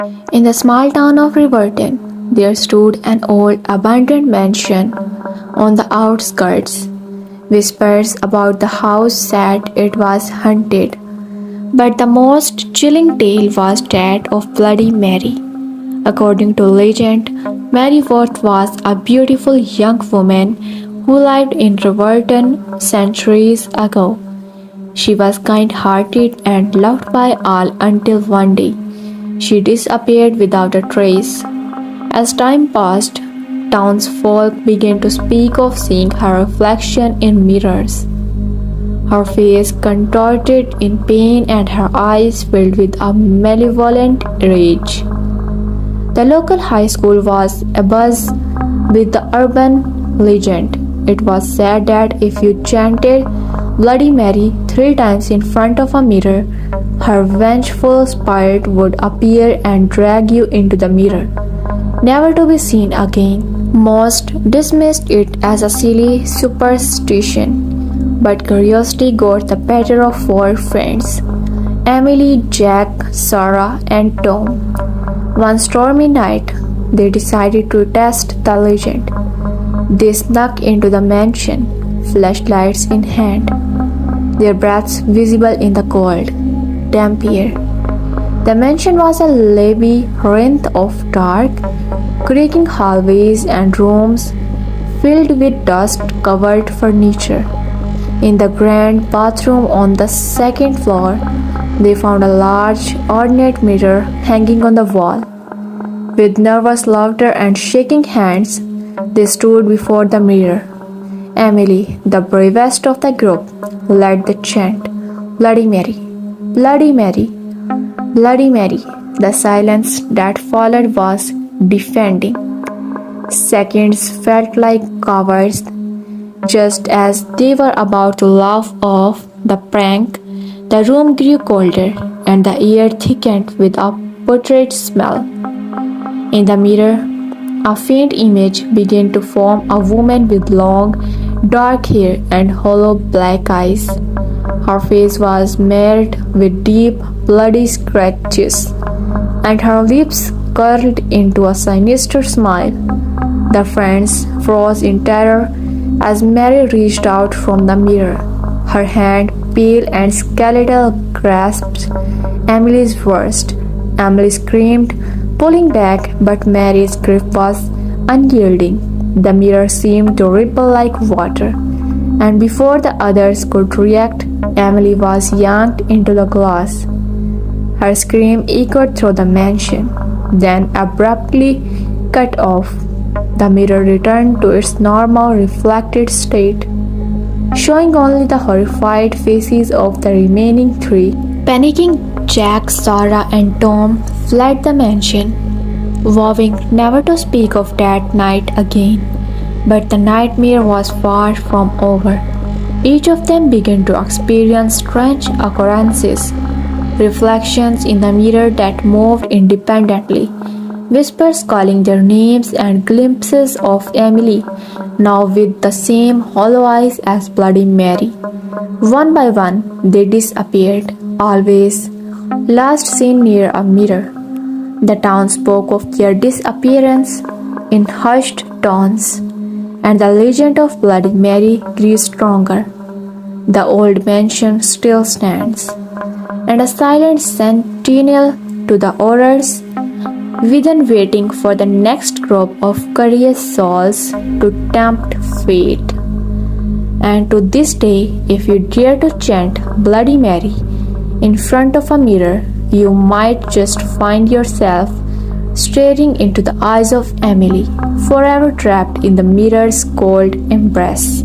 In the small town of Riverton, there stood an old abandoned mansion on the outskirts. Whispers about the house said it was haunted, but the most chilling tale was that of Bloody Mary. According to legend, Mary Worth was a beautiful young woman who lived in Riverton centuries ago. She was kind hearted and loved by all until one day she disappeared without a trace. As time passed, townsfolk began to speak of seeing her reflection in mirrors. Her face contorted in pain and her eyes filled with a malevolent rage. The local high school was abuzz with the urban legend. It was said that if you chanted Bloody Mary 3 times in front of a mirror, her vengeful spirit would appear and drag you into the mirror, never to be seen again. Most dismissed it as a silly superstition, but curiosity got the better of four friends: Emily, Jack, Sarah, and Tom. One stormy night, they decided to test the legend. They snuck into the mansion, flashlights in hand, their breaths visible in the cold, damp air. The mansion was a labyrinth of dark, creaking hallways and rooms filled with dust-covered furniture. In the grand bathroom on the second floor, they found a large, ornate mirror hanging on the wall. With nervous laughter and shaking hands, they stood before the mirror. Emily, the bravest of the group, led the chant, "Bloody Mary, Bloody Mary, Bloody Mary." The silence that followed was deafening. Seconds felt like hours. Just as they were about to laugh off the prank, the room grew colder and the air thickened with a putrid smell. In the mirror, a faint image began to form: a woman with long, dark hair and hollow black eyes. Her face was marred with deep, bloody scratches, and her lips curled into a sinister smile. The friends froze in terror as Mary reached out from the mirror. Her hand, pale and skeletal, grasped Emily's wrist. Emily screamed, pulling back, but Mary's grip was unyielding. The mirror seemed to ripple like water, and before the others could react, Emily was yanked into the glass. Her scream echoed through the mansion, then abruptly cut off. The mirror returned to its normal reflected state, showing only the horrified faces of the remaining three. Panicking, Jack, Sarah, and Tom fled the mansion, vowing never to speak of that night again. But the nightmare was far from over. Each of them began to experience strange occurrences, reflections in the mirror that moved independently, whispers calling their names, and glimpses of Emily, now with the same hollow eyes as Bloody Mary. One by one, they disappeared, always last seen near a mirror. The town spoke of their disappearance in hushed tones, and the legend of Bloody Mary grew stronger. The old mansion still stands, and a silent sentinel to the horrors within, waiting for the next group of curious souls to tempt fate. And to this day, if you dare to chant Bloody Mary in front of a mirror, you might just find yourself staring into the eyes of Emily, forever trapped in the mirror's cold embrace.